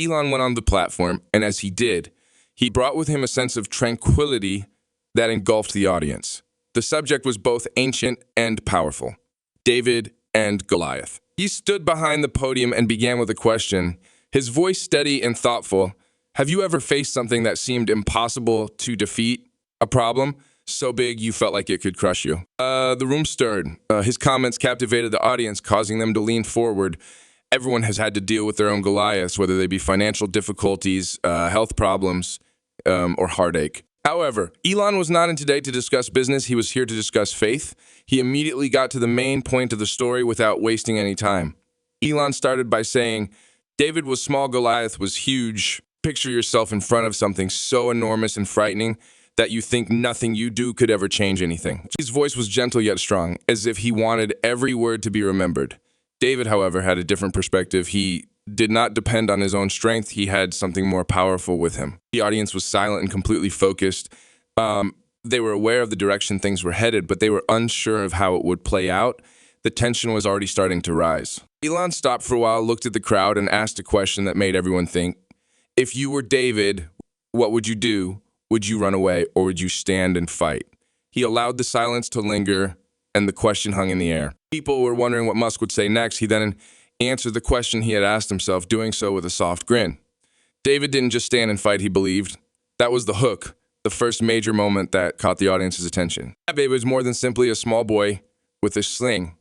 Elon went on the platform, and as he did, he brought with him a sense of tranquility that engulfed the audience. The subject was both ancient and powerful: David and Goliath. He stood behind the podium and began with a question, his voice steady and thoughtful. Have you ever faced something that seemed impossible to defeat? A problem so big you felt like it could crush you? The room stirred. His comments captivated the audience, causing them to lean forward. Everyone has had to deal with their own Goliaths, whether they be financial difficulties, health problems, or heartache. However, Elon was not in today to discuss business. He was here to discuss faith. He immediately got to the main point of the story without wasting any time. Elon started by saying, David was small, Goliath was huge. Picture yourself in front of something so enormous and frightening that you think nothing you do could ever change anything. His voice was gentle yet strong, as if he wanted every word to be remembered. David, however, had a different perspective. He did not depend on his own strength. He had something more powerful with him. The audience was silent and completely focused. They were aware of the direction things were headed, but they were unsure of how it would play out. The tension was already starting to rise. Elon stopped for a while, looked at the crowd, and asked a question that made everyone think. If you were David, what would you do? Would you run away, or would you stand and fight? He allowed the silence to linger, and the question hung in the air. People were wondering what Musk would say next. He then answered the question he had asked himself, doing so with a soft grin. David didn't just stand and fight, he believed. That was the hook, the first major moment that caught the audience's attention. David was more than simply a small boy with a sling.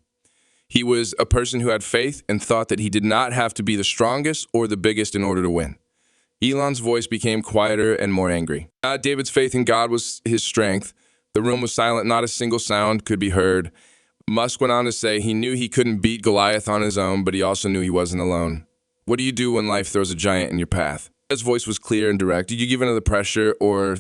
He was a person who had faith and thought that he did not have to be the strongest or the biggest in order to win. Elon's voice became quieter and more angry. David's faith in God was his strength. The room was silent, not a single sound could be heard. Musk went on to say he knew he couldn't beat Goliath on his own, but he also knew he wasn't alone. What do you do when life throws a giant in your path? His voice was clear and direct. Did you give in to the pressure, or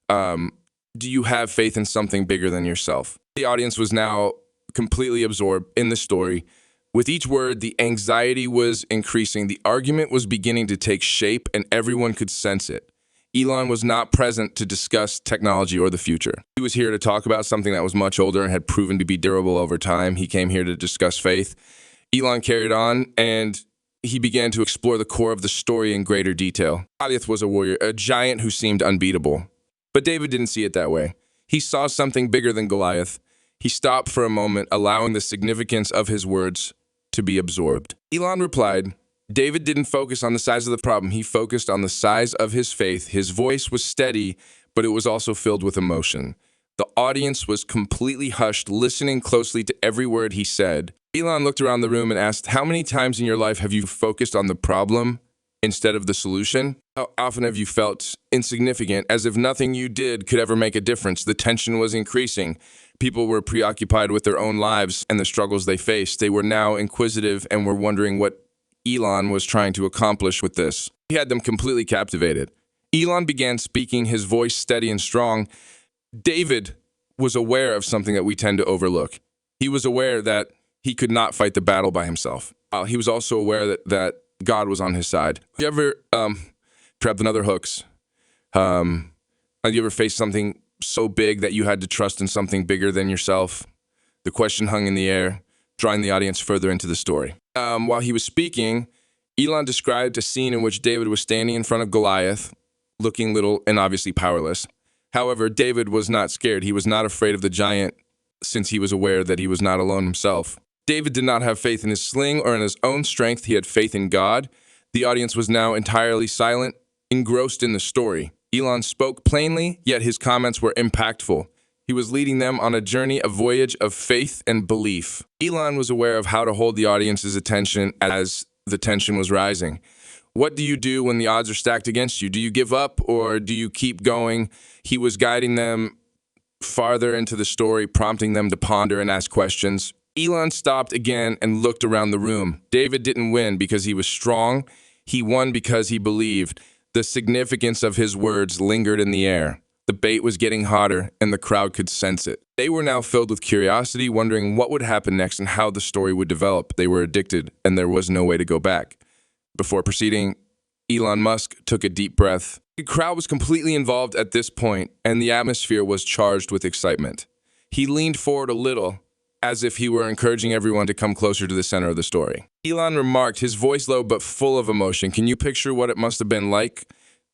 do you have faith in something bigger than yourself? The audience was now completely absorbed in the story. With each word, the anxiety was increasing. The argument was beginning to take shape, and everyone could sense it. Elon was not present to discuss technology or the future. He was here to talk about something that was much older and had proven to be durable over time. He came here to discuss faith. Elon carried on, and he began to explore the core of the story in greater detail. Goliath was a warrior, a giant who seemed unbeatable. But David didn't see it that way. He saw something bigger than Goliath. He stopped for a moment, allowing the significance of his words to be absorbed. Elon replied, David didn't focus on the size of the problem. He focused on the size of his faith. His voice was steady, but it was also filled with emotion. The audience was completely hushed, listening closely to every word he said. Elon looked around the room and asked, how many times in your life have you focused on the problem instead of the solution? How often have you felt insignificant, as if nothing you did could ever make a difference? The tension was increasing. People were preoccupied with their own lives and the struggles they faced. They were now inquisitive and were wondering what Elon was trying to accomplish with this. He had them completely captivated. Elon began speaking, his voice steady and strong. David was aware of something that we tend to overlook. He was aware that he could not fight the battle by himself. He was also aware that God was on his side. You ever trapped in other hooks? Have you ever faced something so big that you had to trust in something bigger than yourself? The question hung in the air, drawing the audience further into the story. While he was speaking, Elon described a scene in which David was standing in front of Goliath, looking little and obviously powerless. However, David was not scared. He was not afraid of the giant, since he was aware that he was not alone himself. David did not have faith in his sling or in his own strength. He had faith in God. The audience was now entirely silent, engrossed in the story. Elon spoke plainly, yet his comments were impactful. He was leading them on a journey, a voyage of faith and belief. Elon was aware of how to hold the audience's attention as the tension was rising. What do you do when the odds are stacked against you? Do you give up, or do you keep going? He was guiding them farther into the story, prompting them to ponder and ask questions. Elon stopped again and looked around the room. David didn't win because he was strong. He won because he believed. The significance of his words lingered in the air. The bait was getting hotter, and the crowd could sense it. They were now filled with curiosity, wondering what would happen next and how the story would develop. They were addicted, and there was no way to go back. Before proceeding, Elon Musk took a deep breath. The crowd was completely involved at this point, and the atmosphere was charged with excitement. He leaned forward a little, as if he were encouraging everyone to come closer to the center of the story. Elon remarked, his voice low but full of emotion. Can you picture what it must have been like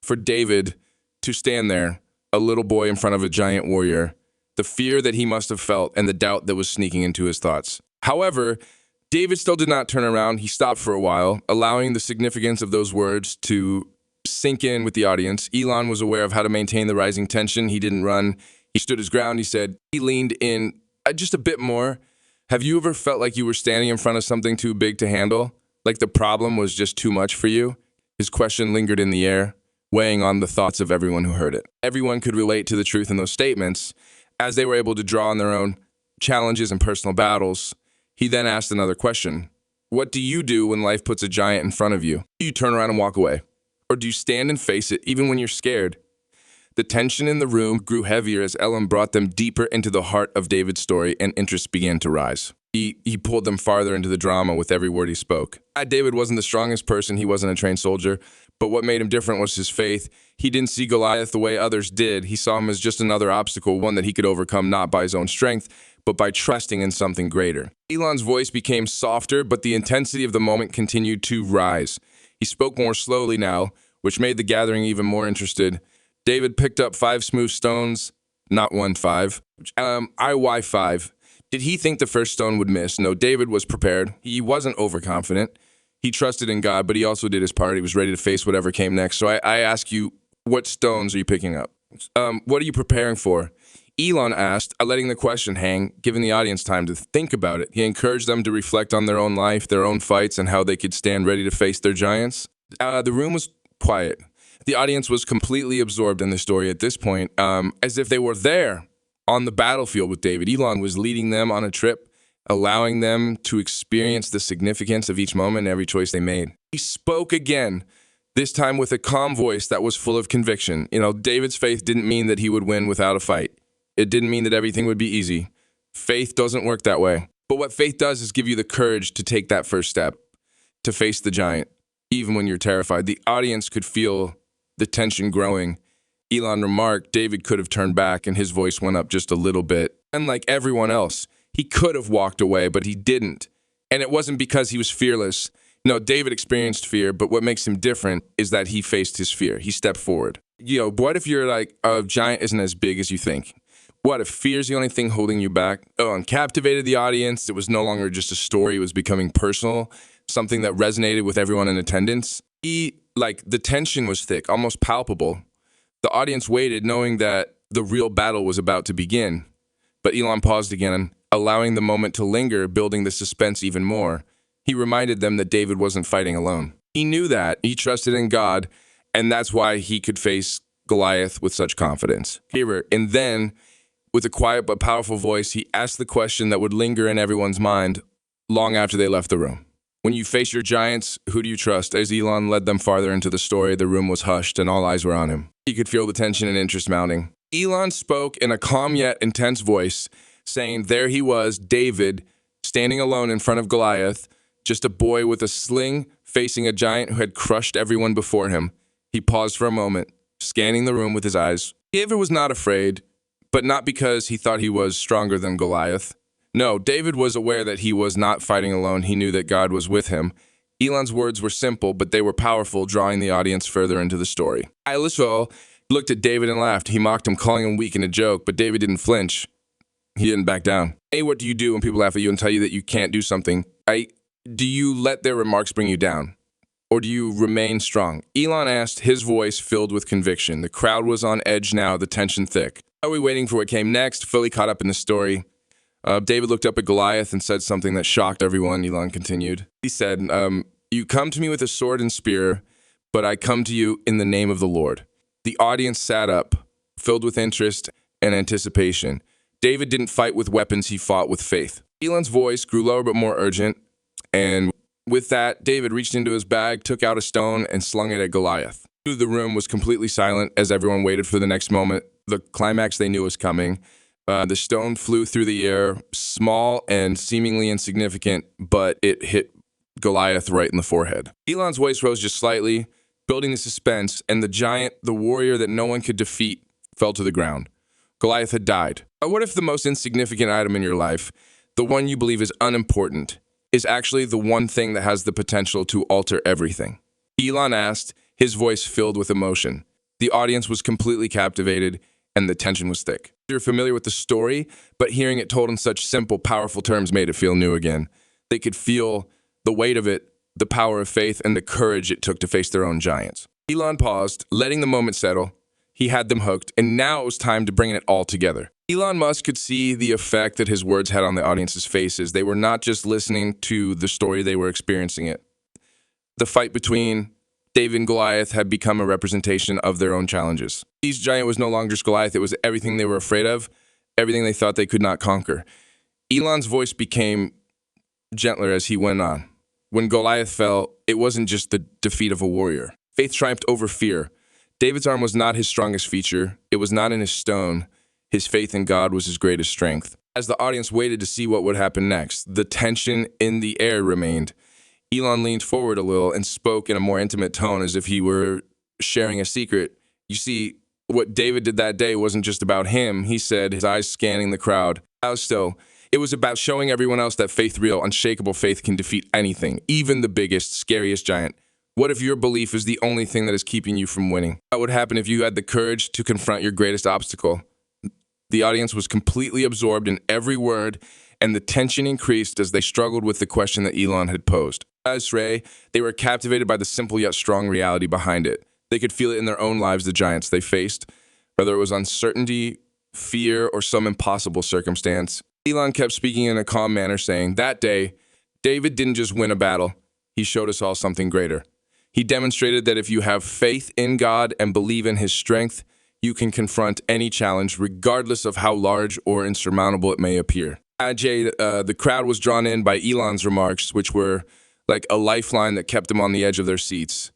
for David to stand there, a little boy in front of a giant warrior, the fear that he must have felt and the doubt that was sneaking into his thoughts? However, David still did not turn around. He stopped for a while, allowing the significance of those words to sink in with the audience. Elon was aware of how to maintain the rising tension. He didn't run. He stood his ground. He said, he leaned in just a bit more. Have you ever felt like you were standing in front of something too big to handle? Like the problem was just too much for you? His question lingered in the air, weighing on the thoughts of everyone who heard it. Everyone could relate to the truth in those statements, as they were able to draw on their own challenges and personal battles. He then asked another question. What do you do when life puts a giant in front of you? Do you turn around and walk away? Or do you stand and face it even when you're scared? The tension in the room grew heavier as Ellen brought them deeper into the heart of David's story, and interest began to rise. He pulled them farther into the drama with every word he spoke. David wasn't the strongest person. He wasn't a trained soldier. But what made him different was his faith. He didn't see Goliath the way others did. He saw him as just another obstacle, one that he could overcome not by his own strength, but by trusting in something greater. Elon's voice became softer, but the intensity of the moment continued to rise. He spoke more slowly now, which made the gathering even more interested. David picked up 5 smooth stones, not 5. Why 5? Did he think the first stone would miss? No, David was prepared. He wasn't overconfident. He trusted in God, but he also did his part. He was ready to face whatever came next. So I ask you, what stones are you picking up? What are you preparing for? Elon asked, letting the question hang, giving the audience time to think about it. He encouraged them to reflect on their own life, their own fights, and how they could stand ready to face their giants. The room was quiet. The audience was completely absorbed in the story at this point, as if they were there on the battlefield with David. Elon was leading them on a trip, allowing them to experience the significance of each moment and every choice they made. He spoke again, this time with a calm voice that was full of conviction. David's faith didn't mean that he would win without a fight. It didn't mean that everything would be easy. Faith doesn't work that way. But what faith does is give you the courage to take that first step, to face the giant, even when you're terrified. The audience could feel the tension growing. Elon remarked David could have turned back, and his voice went up just a little bit. Unlike everyone else, he could have walked away, but he didn't. And it wasn't because he was fearless. No, David experienced fear, but what makes him different is that he faced his fear. He stepped forward. What if you're like, a giant isn't as big as you think? What if fear's the only thing holding you back? And captivated the audience. It was no longer just a story. It was becoming personal, something that resonated with everyone in attendance. The tension was thick, almost palpable. The audience waited, knowing that the real battle was about to begin. But Elon paused again, allowing the moment to linger, building the suspense even more. He reminded them that David wasn't fighting alone. He knew that. He trusted in God, and that's why he could face Goliath with such confidence. And then, with a quiet but powerful voice, he asked the question that would linger in everyone's mind long after they left the room. When you face your giants, who do you trust? As Elon led them farther into the story, the room was hushed and all eyes were on him. He could feel the tension and interest mounting. Elon spoke in a calm yet intense voice, saying there he was, David, standing alone in front of Goliath, just a boy with a sling facing a giant who had crushed everyone before him. He paused for a moment, scanning the room with his eyes. David was not afraid, but not because he thought he was stronger than Goliath. No, David was aware that he was not fighting alone. He knew that God was with him. Elon's words were simple, but they were powerful, drawing the audience further into the story. Elisha looked at David and laughed. He mocked him, calling him weak in a joke, but David didn't flinch. He didn't back down. Hey, what do you do when people laugh at you and tell you that you can't do something? Do you let their remarks bring you down? Or do you remain strong? Elon asked, his voice filled with conviction. The crowd was on edge now, the tension thick. Are we waiting for what came next? Fully caught up in the story. David looked up at Goliath and said something that shocked everyone. Elon continued. He said, you come to me with a sword and spear, but I come to you in the name of the Lord. The audience sat up, filled with interest and anticipation. David didn't fight with weapons, he fought with faith. Elon's voice grew lower but more urgent, and with that, David reached into his bag, took out a stone, and slung it at Goliath. The room was completely silent as everyone waited for the next moment. The climax they knew was coming. The stone flew through the air, small and seemingly insignificant, but it hit Goliath right in the forehead. Elon's voice rose just slightly, building the suspense, and the giant, the warrior that no one could defeat, fell to the ground. Goliath had died. What if the most insignificant item in your life, the one you believe is unimportant, is actually the one thing that has the potential to alter everything? Elon asked, his voice filled with emotion. The audience was completely captivated, and the tension was thick. You're familiar with the story, but hearing it told in such simple, powerful terms made it feel new again. They could feel the weight of it, the power of faith, and the courage it took to face their own giants. Elon paused, letting the moment settle. He had them hooked, and now it was time to bring it all together. Elon Musk could see the effect that his words had on the audience's faces. They were not just listening to the story, they were experiencing it. The fight between David and Goliath had become a representation of their own challenges. Each giant was no longer just Goliath, it was everything they were afraid of, everything they thought they could not conquer. Elon's voice became gentler as he went on. When Goliath fell, it wasn't just the defeat of a warrior. Faith triumphed over fear. David's arm was not his strongest feature. It was not in his stone. His faith in God was his greatest strength. As the audience waited to see what would happen next, the tension in the air remained. Elon leaned forward a little and spoke in a more intimate tone as if he were sharing a secret. You see, what David did that day wasn't just about him, he said, his eyes scanning the crowd. How so? It was about showing everyone else that faith, real, unshakable faith, can defeat anything, even the biggest, scariest giant. What if your belief is the only thing that is keeping you from winning? What would happen if you had the courage to confront your greatest obstacle? The audience was completely absorbed in every word, and the tension increased as they struggled with the question that Elon had posed. As Ray, they were captivated by the simple yet strong reality behind it. They could feel it in their own lives, the giants they faced, whether it was uncertainty, fear, or some impossible circumstance. Elon kept speaking in a calm manner, saying, "That day, David didn't just win a battle, he showed us all something greater. He demonstrated that if you have faith in God and believe in his strength, you can confront any challenge, regardless of how large or insurmountable it may appear." The crowd was drawn in by Elon's remarks, which were like a lifeline that kept them on the edge of their seats.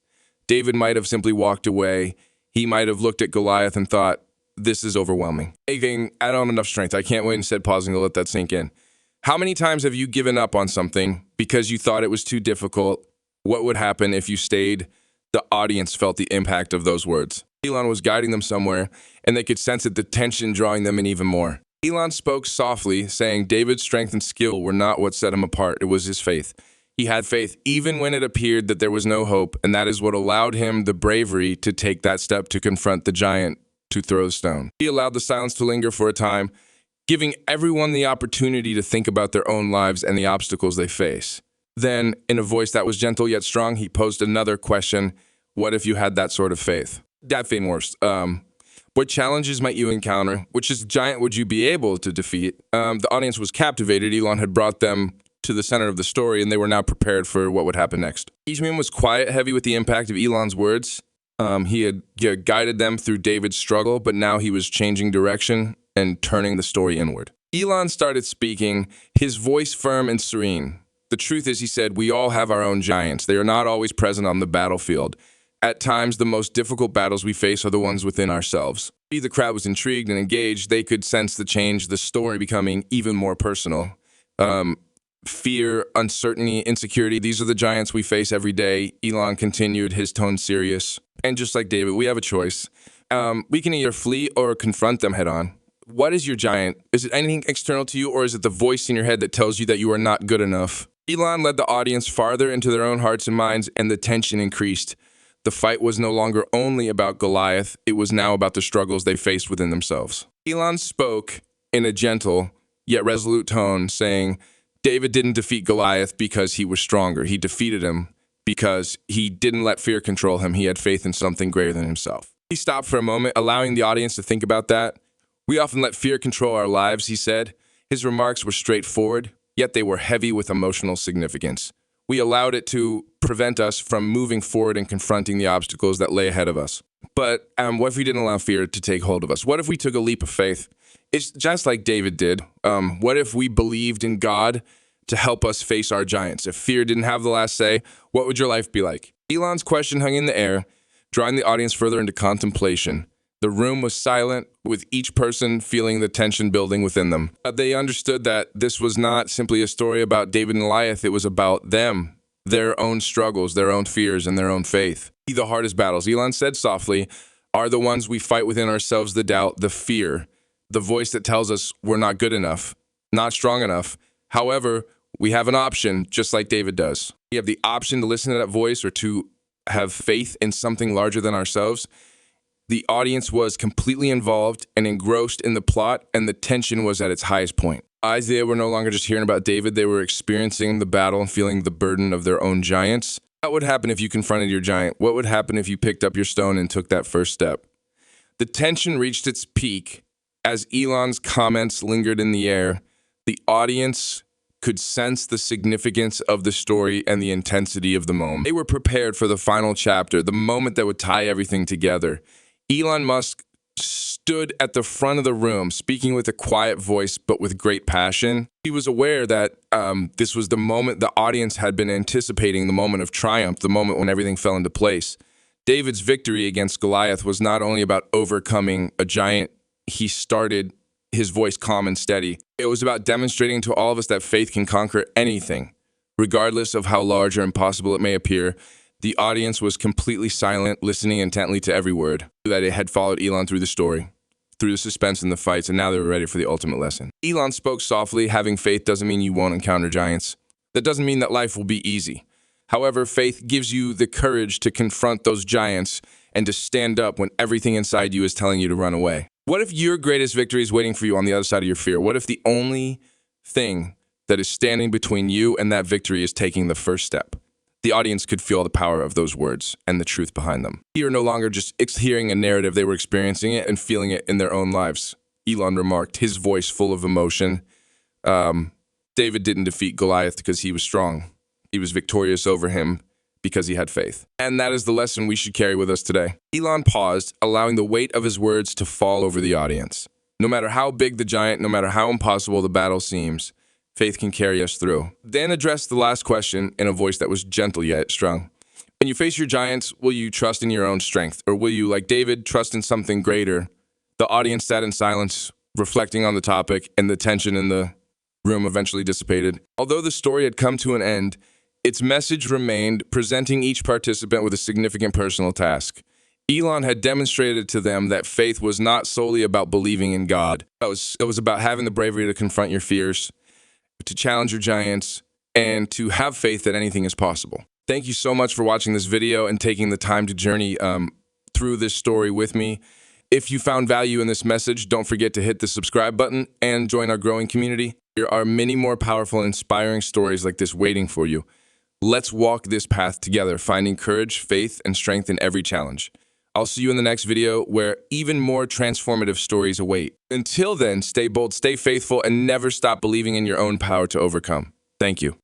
David might have simply walked away. He might have looked at Goliath and thought, "This is overwhelming. I don't have enough strength. I can't wait," instead pausing to let that sink in. How many times have you given up on something because you thought it was too difficult? What would happen if you stayed? The audience felt the impact of those words. Elon was guiding them somewhere, and they could sense it, the tension drawing them in even more. Elon spoke softly, saying David's strength and skill were not what set him apart. It was his faith. He had faith even when it appeared that there was no hope, and that is what allowed him the bravery to take that step to confront the giant, to throw the stone. He allowed the silence to linger for a time, giving everyone the opportunity to think about their own lives and the obstacles they face. Then, in a voice that was gentle yet strong, he posed another question: what if you had that sort of faith? That thing worse. What challenges might you encounter? Which giant would you be able to defeat? The audience was captivated. Elon had brought them to the center of the story, and they were now prepared for what would happen next. Each man was quiet, heavy with the impact of Elon's words. He had guided them through David's struggle, but now he was changing direction and turning the story inward. Elon started speaking, his voice firm and serene. The truth is, he said, we all have our own giants. They are not always present on the battlefield. At times, the most difficult battles we face are the ones within ourselves. The crowd was intrigued and engaged. They could sense the change, the story becoming even more personal. Fear, uncertainty, insecurity, these are the giants we face every day. Elon continued, his tone serious. And just like David, we have a choice. We can either flee or confront them head on. What is your giant? Is it anything external to you, or is it the voice in your head that tells you that you are not good enough? Elon led the audience farther into their own hearts and minds, and the tension increased. The fight was no longer only about Goliath, it was now about the struggles they faced within themselves. Elon spoke in a gentle, yet resolute tone, saying, David didn't defeat Goliath because he was stronger. He defeated him because he didn't let fear control him. He had faith in something greater than himself. He stopped for a moment, allowing the audience to think about that. We often let fear control our lives, he said. His remarks were straightforward, yet they were heavy with emotional significance. We allowed it to prevent us from moving forward and confronting the obstacles that lay ahead of us. But what if we didn't allow fear to take hold of us? What if we took a leap of faith? It's just like David did. What if we believed in God to help us face our giants? If fear didn't have the last say, what would your life be like? Elon's question hung in the air, drawing the audience further into contemplation. The room was silent, with each person feeling the tension building within them. They understood that this was not simply a story about David and Goliath. It was about them, their own struggles, their own fears, and their own faith. The hardest battles, Elon said softly, are the ones we fight within ourselves: the doubt, the fear, the voice that tells us we're not good enough, not strong enough. However, We have an option, just like David does. We have the option to listen to that voice or to have faith in something larger than ourselves. The audience was completely involved and engrossed in the plot, and the tension was at its highest point. They were no longer just hearing about David, they were experiencing the battle and feeling the burden of their own giants. What would happen if you confronted your giant? What would happen if you picked up your stone and took that first step? The tension reached its peak as Elon's comments lingered in the air. The audience could sense the significance of the story and the intensity of the moment. They were prepared for the final chapter, the moment that would tie everything together. Elon Musk stood at the front of the room, speaking with a quiet voice, but with great passion. He was aware that this was the moment the audience had been anticipating, the moment of triumph, the moment when everything fell into place. David's victory against Goliath was not only about overcoming a giant. He started his voice calm and steady. It was about demonstrating to all of us that faith can conquer anything, regardless of how large or impossible it may appear. The audience was completely silent, listening intently to every word. That it had followed Elon through the story, through the suspense and the fights, and now they were ready for the ultimate lesson. Elon spoke softly. Having faith doesn't mean you won't encounter giants. That doesn't mean that life will be easy. However, faith gives you the courage to confront those giants and to stand up when everything inside you is telling you to run away. What if your greatest victory is waiting for you on the other side of your fear? What if the only thing that is standing between you and that victory is taking the first step? The audience could feel the power of those words and the truth behind them. You're no longer just hearing a narrative, they were experiencing it and feeling it in their own lives. Elon remarked, his voice full of emotion. David didn't defeat Goliath because he was strong. He was victorious over him because he had faith. And that is the lesson we should carry with us today. Elon paused, allowing the weight of his words to fall over the audience. No matter how big the giant, no matter how impossible the battle seems, faith can carry us through. Dan addressed the last question in a voice that was gentle yet strong. When you face your giants, will you trust in your own strength? Or will you, like David, trust in something greater? The audience sat in silence, reflecting on the topic, and the tension in the room eventually dissipated. Although the story had come to an end, its message remained, presenting each participant with a significant personal task. Elon had demonstrated to them that faith was not solely about believing in God. It was about having the bravery to confront your fears, to challenge your giants, and to have faith that anything is possible. Thank you so much for watching this video and taking the time to journey through this story with me. If you found value in this message, don't forget to hit the subscribe button and join our growing community. There are many more powerful, inspiring stories like this waiting for you. Let's walk this path together, finding courage, faith, and strength in every challenge. I'll see you in the next video where even more transformative stories await. Until then, stay bold, stay faithful, and never stop believing in your own power to overcome. Thank you.